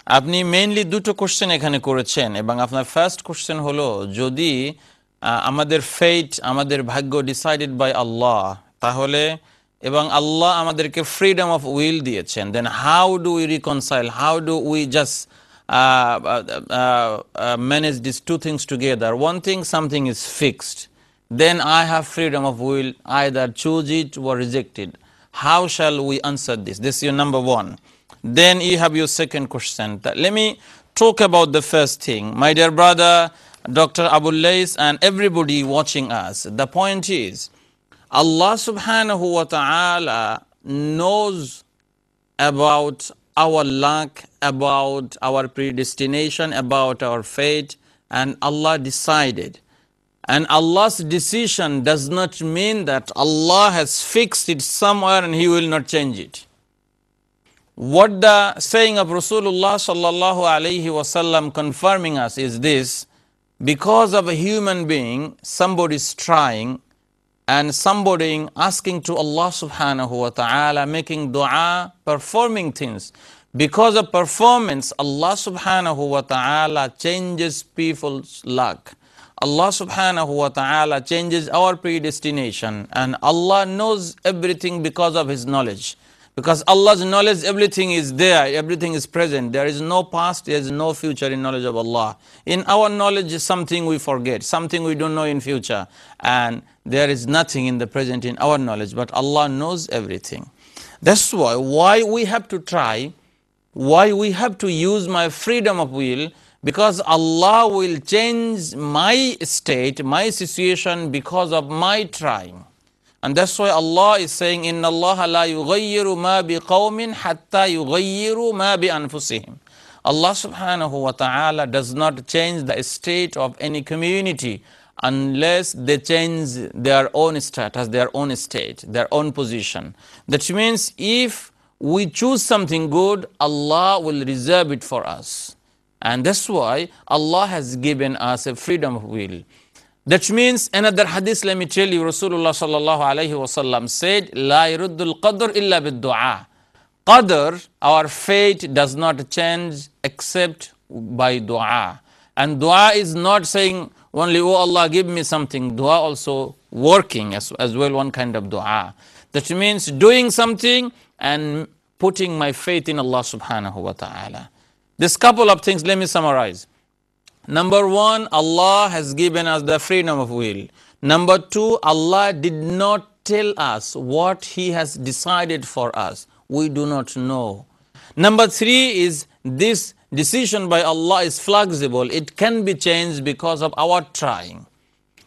আপনি মেইনলি দুটো কোশ্চেন এখানে করেছেন এবং আপনার ফার্স্ট কোশ্চেন হলো যদি আমাদের ফেট আমাদের ভাগ্য ডিসাইডেড বাই আল্লাহ তাহলে এবং আল্লাহ আমাদেরকে ফ্রিডম অফ উইল দিয়েছেন, then how do we reconcile, how do we just manage these two things together? One thing, something is fixed, then I have freedom of will, either choose it or reject it. How shall we answer this? This is your number one. Then you have your second question. Let me talk about the first thing. My dear brother, Dr. Abul Lays, and everybody watching us, the point is, Allah subhanahu wa ta'ala knows about our luck, about our predestination, about our fate, and Allah decided. And Allah's decision does not mean that Allah has fixed it somewhere and He will not change it. What the saying of Rasulullah sallallahu alayhi wasallam confirming us is this: because of a human being, somebody is trying and somebody asking to Allah subhanahu wa ta'ala, making dua, performing things. Because of performance, Allah subhanahu wa ta'ala changes people's luck. Allah subhanahu wa ta'ala changes our predestination, and Allah knows everything because of His knowledge. Because Allah's knowledge, everything is there, everything is present. There is no past, there is no future in knowledge of Allah. In our knowledge, something we forget, something we don't know in future. And there is nothing in the present in our knowledge, but Allah knows everything. That's why we have to try, why we have to use my freedom of will, because Allah will change my state, my situation because of my trying. And that's why Allah is saying, Inna Allah la yughayyiru ma bi qawmin hatta yughayyiru ma bi anfusihim. Allah subhanahu wa ta'ala does not change the state of any community unless they change their own status, their own state, their own position. That means if we choose something good, Allah will reserve it for us. And that's why Allah has given us a freedom of will. That means, another hadith, let me tell you, Rasulullah sallallahu alayhi wa sallam said, La yuruddul qadr illa bid du'a. Qadr, our fate, does not change except by dua. And dua is not saying only, oh Allah, give me something. Dua also working as well, one kind of dua. That means doing something and putting my faith in Allah subhanahu wa ta'ala. This couple of things, let me summarize. Number one, Allah has given us the freedom of will. Number two, Allah did not tell us what He has decided for us. We do not know. Number three is this decision by Allah is flexible. It can be changed because of our trying.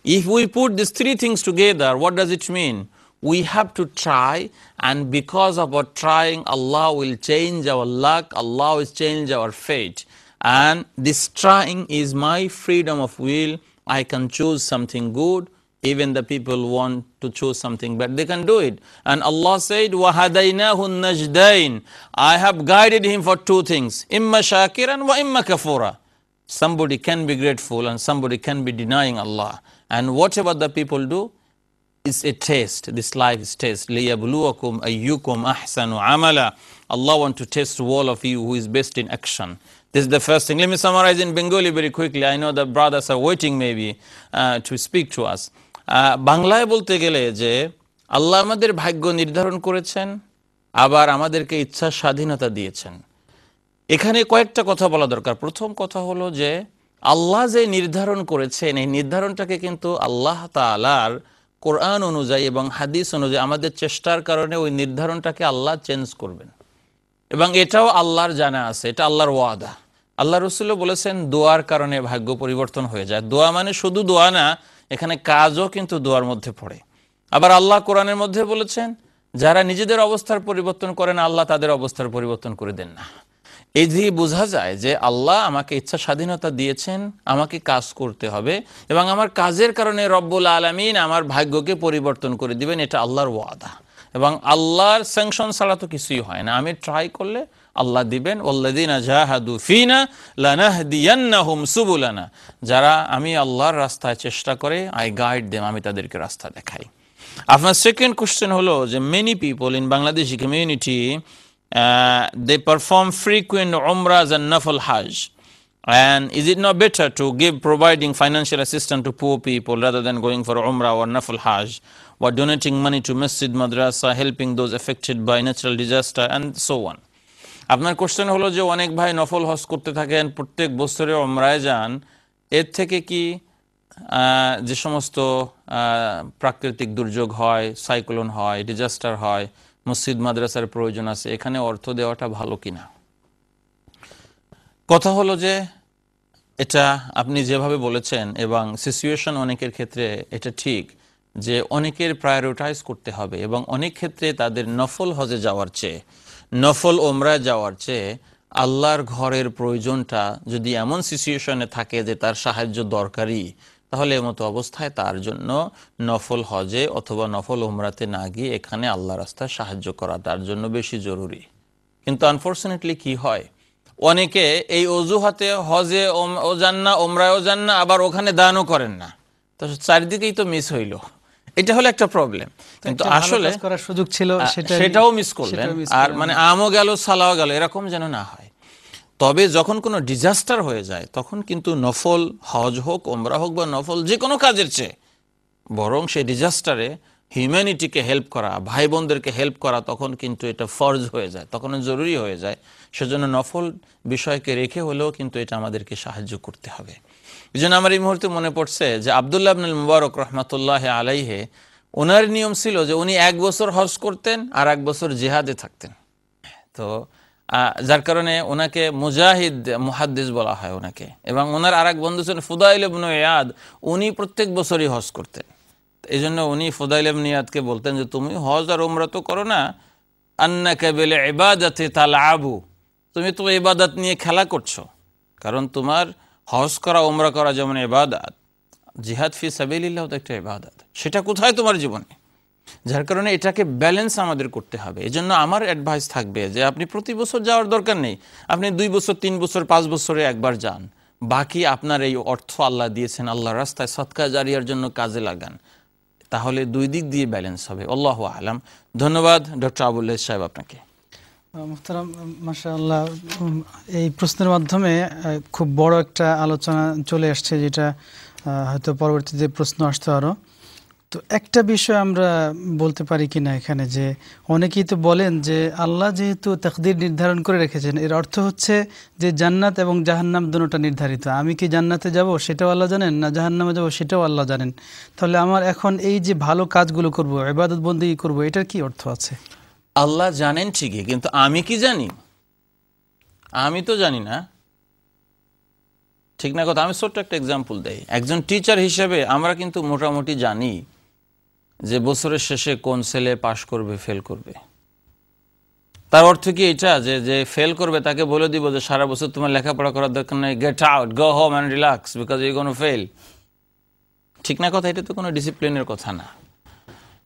If we put these three things together, what does it mean? We have to try, and because of our trying, Allah will change our luck, Allah will change our fate. And this trying is my freedom of will. I can choose something good. Even the people want to choose something bad, they can do it. And Allah said, وَهَدَيْنَاهُ النَّجْدَيْنِ, I have guided him for two things, إِمَّا شَاكِرًا وَإِمَّا كَفُورًا. Somebody can be grateful and somebody can be denying Allah. And whatever the people do, is a test. This life is test. لِيَبْلُوَكُمْ أَيُّكُمْ أَحْسَنُ عَمَلًا. Allah want to test all of you who is best in action. This is the first thing. Let me summarize in Bengali very quickly. I know the brothers are waiting maybe to speak to us. বাংলায় বলতে গেলে যে আল্লাহ আমাদের ভাগ্য নির্ধারণ করেছেন, আবার আমাদেরকে ইচ্ছা স্বাধীনতা দিয়েছেন। এখানে কয়েকটা কথা বলা দরকার। প্রথম কথা হলো যে আল্লাহ যে নির্ধারণ করেছেন, এই নির্ধারণটাকে কিন্তু আল্লাহ তাআলার কোরআন অনুযায়ী এবং হাদিস অনুযায়ী আমাদের চেষ্টার কারণে ওই নির্ধারণটাকে আল্লাহ চেঞ্জ করবেন, এবং এটাও আল্লাহর জানা আছে, এটা আল্লাহর ওয়াদা। আল্লাহ রসুলও বলেছেন দোয়ার কারণে ভাগ্য পরিবর্তন হয়ে যায়। দোয়া মানে শুধু দোয়া না, এখানে কাজও কিন্তু দোয়ার মধ্যে পড়ে। আবার আল্লাহ কোরআনের মধ্যে বলেছেন যারা নিজেদের অবস্থার পরিবর্তন করে না, আল্লাহ তাদের অবস্থার পরিবর্তন করে দেন না। এই দিয়ে বোঝা যায় যে আল্লাহ আমাকে ইচ্ছা স্বাধীনতা দিয়েছেন, আমাকে কাজ করতে হবে, এবং আমার কাজের কারণে রব্বুল আলামিন আমার ভাগ্যকে পরিবর্তন করে দিবেন, এটা আল্লাহর ওয়াদা। এবং আল্লাহর স্যাংশন ছাড়া তো কিছুই হয় না। আমি ট্রাই করলে আল্লাহ দিবেন। ওয়াল্লাযীনা জাহাদু ফিনা লানাহদিয়ান্নাহুম সুবুলানা। যারা আমি আল্লাহর রাস্তায় চেষ্টা করে, আই গাইড দেম, আমি তাদেরকে রাস্তা দেখাই। আপনার সেকেন্ড কোশ্চেন হলো যে many people in Bangladeshi community they perform frequent umrahs and nafal hajj. And is it not better to providing financial assistance to poor people rather than going for umrah or nafal hajj, or donating money to masjid, madrasa, helping those affected by natural disaster, and so on? আপনার question হলো যে অনেক ভাই নফল হজ করতে থাকেন, প্রত্যেক বছরে উমরায় যান, এর থেকে কি যে সমস্ত প্রাকৃতিক দুর্যোগ হয়, সাইক্লোন হয়, ডিজাস্টার হয়, মসজিদ মাদ্রাসার প্রয়োজন আছে, এখানে অর্থ দেওয়াটা ভালো কিনা? কথা হলো যে এটা আপনি যেভাবে বলেছেন এবং সিচুয়েশন অনেকের ক্ষেত্রে এটা ঠিক যে অনেকের প্রায়োরিটাইজ করতে হবে, এবং অনেক ক্ষেত্রে তাদের নফল হজে যাওয়ার চেয়ে, নফল ওমরায় যাওয়ার চেয়ে আল্লাহর ঘরের প্রয়োজনটা যদি এমন সিচুয়েশনে থাকে যে তার সাহায্য দরকারি, তাহলে এমতো অবস্থায় তার জন্য নফল হজে অথবা নফল ওমরাতে না গিয়ে এখানে আল্লাহ রাস্তায় সাহায্য করা তার জন্য বেশি জরুরি। কিন্তু আনফর্চুনেটলি কি হয়, অনেকে এই অজুহাতে হজে ও যান না, ওমরায়ও যান না, আবার ওখানে দানও করেন না, তো চারিদিকেই তো মিস হইল। এটা হলো একটা প্রবলেম। কিন্তু আসলে করার সুযোগ ছিল সেটাও মিস করলেন, আর মানে আমও গেল সালাও গেল, এরকম যেন না হয়। তবে যখন কোনো ডিজাস্টার হয়ে যায় তখন কিন্তু নফল হজ হোক, ওমরা হোক বা নফল যে কোনো কাজের চেয়ে বরং সেই ডিজাস্টারে হিউম্যানিটিকে হেল্প করা, ভাই বোনদেরকে হেল্প করা, তখন কিন্তু এটা ফরজ হয়ে যায়, তখন জরুরি হয়ে যায়। সেজন্য নফল বিষয়কে রেখে হলেও কিন্তু এটা আমাদেরকে সাহায্য করতে হবে। এই জন্য আমার এই মুহূর্তে মনে পড়ছে যে আবদুল্লাহ ইবনুল মুবারক রহমাতুল্লাহ আলাইহে, ওনার নিয়ম ছিল যে উনি 1 বছর হজ করতেন আর 1 বছর জিহাদে থাকতেন। তো যার কারণে ওনাকে মুজাহিদ মুহাদ্দিস বলা হয় ওনাকে। এবং ওনার আরেক বন্ধু ছিলেন ফুদাইল ইবনে ইয়াদ, উনি প্রত্যেক বছরই হজ করতেন। এই জন্য উনি ফুদাইল ইবনে ইয়াদকে বলতেন যে তুমি হজ আর উমরা তো করো না, আন্নাকা বিল ইবাদাতি তালআবু, তুমি তো ইবাদত নিয়ে খেলা করছো। কারণ তোমার হজ করা, উমরা করা যেমন ইবাদত, জিহাদ ফি সাবিলিল্লাহ তো একটা ইবাদত, সেটা কোথায় তোমার জীবনে? যার কারণে এটাকে ব্যালেন্স আমাদের করতে হবে। এই জন্য আমার অ্যাডভাইস থাকবে যে আপনি প্রতি বছর যাওয়ার দরকার নেই, আপনি 2 বছর, 3 বছর, 5 বছরে একবার যান। বাকি আপনার এই অর্থ আল্লাহ দিয়েছেন, আল্লাহর রাস্তায় সদকা জারিয়ার জন্য কাজে লাগান, তাহলে 2 দিক দিয়ে ব্যালেন্স হবে। আল্লাহু আলাম। ধন্যবাদ ডক্টর আবুল হাসান সাহেব আপনাকে। মুহতারাম, মাশাআল্লাহ, এই প্রশ্নের মাধ্যমে খুব বড় একটা আলোচনা চলে আসছে, যেটা হয়তো পরবর্তীতে প্রশ্ন আসতে আরও। তো একটা বিষয় আমরা বলতে পারি কিনা এখানে, যে অনেকেই তো বলেন যে আল্লাহ যেহেতু তাকদীর নির্ধারণ করে রেখেছেন, এর অর্থ হচ্ছে যে জান্নাত এবং জাহান্নাম দুটোটা নির্ধারিত। আমি কি জান্নাতে যাব সেটাও আল্লাহ জানেন, না জাহান্নামে যাব সেটাও আল্লাহ জানেন। তাহলে আমার এখন এই যে ভালো কাজগুলো করব, ইবাদত বন্দেগী করব, এটার কি অর্থ আছে? আল্লাহ জানেন ঠিকই, কিন্তু আমি কি জানি? আমি তো জানি না, ঠিক না কথা? আমি ছোট্ট একটা এক্সাম্পল দেই। একজন টিচার হিসেবে আমরা কিন্তু মোটামুটি জানি যে বছরের শেষে কোন ছেলে পাশ করবে, ফেল করবে। তার অর্থ কি এটা যে যে ফেল করবে তাকে বলে দিব যে সারা বছর তোমার লেখাপড়া করার দরকার নেই, get out, go home and relax because you gonna fail? ঠিক না কথা? এটা তো কোনো ডিসিপ্লিনের কথা না।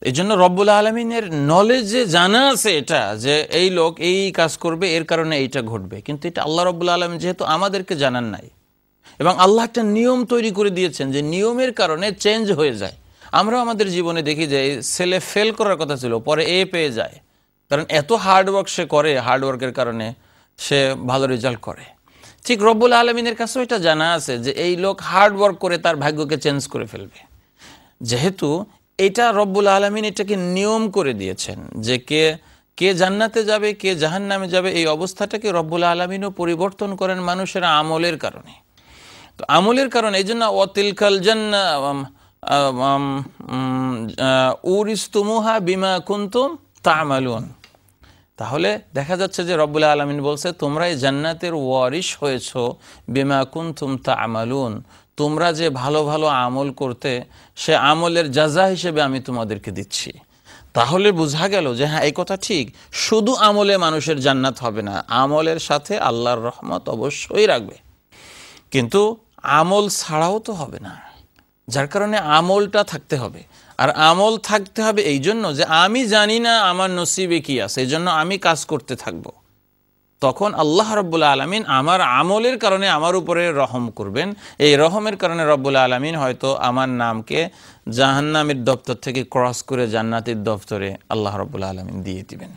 এই জন্য রব্বুল আলমিনের নলেজে জানা আছে এটা যে এই লোক এই কাজ করবে, এর কারণে এইটা ঘটবে, কিন্তু এটা আল্লাহ রব্বুল আলমিন যেহেতু আমাদেরকে জানান নাই, এবং আল্লাহ একটা নিয়ম তৈরি করে দিয়েছেন যে নিয়মের কারণে চেঞ্জ হয়ে যায়। আমরা আমাদের জীবনে দেখি যে ছেলে ফেল করার কথা ছিল, পরে এ পেয়ে যায়, কারণ এত হার্ডওয়ার্ক সে করে, হার্ডওয়ার্কের কারণে সে ভালো রেজাল্ট করে। ঠিক রব্বুল আলমিনের কাছেও এটা জানা আছে যে এই লোক হার্ডওয়ার্ক করে তার ভাগ্যকে চেঞ্জ করে ফেলবে। যেহেতু এটা রব্বুল আলমিন এটাকে নিয়ম করে দিয়েছেন যে কে জান্নাতে যাবে, কে জাহান্নামে যাবে, এই অবস্থাটাকে রব্বুল আলমিনও পরিবর্তন করেন মানুষের আমলের কারণে। তো আমলের কারণে এই জন্য ওয়াতিলকাল জান্নাহ উরিসতুমুহা বিমা কুনতুম তা'মালুন। তাহলে দেখা যাচ্ছে যে রব্বুল আলামিন বলছে তোমরা এই জান্নাতের ওয়ারিশ হয়েছো বিমা কুনতুম তা'মালুন, তোমরা যে ভালো ভালো আমল করতে, সে আমলের জাযা হিসেবে আমি তোমাদেরকে দিচ্ছি। তাহলে বোঝা গেল যে হ্যাঁ, এই কথা ঠিক, শুধু আমলে মানুষের জান্নাত হবে না, আমলের সাথে আল্লাহর রহমত অবশ্যই রাখবে, কিন্তু আমল ছাড়াও তো হবে না। যার কারণে আমলটা থাকতে হবে। আর আমল থাকতে হবে এই জন্য যে আমি জানি না আমার নসিবে কি আছে, এই জন্য আমি কাজ করতে থাকব। তখন আল্লাহ রাব্বুল আলামিন আমার আমলের কারণে আমার উপরে রহম করবেন। এই রহমের কারণে রব্বুল আলামিন হয়তো আমার নামকে জাহান্নামের দপ্তর থেকে ক্রস করে জান্নাতের দপ্তরে আল্লাহ রাব্বুল আলামিন দিয়ে দিবেন।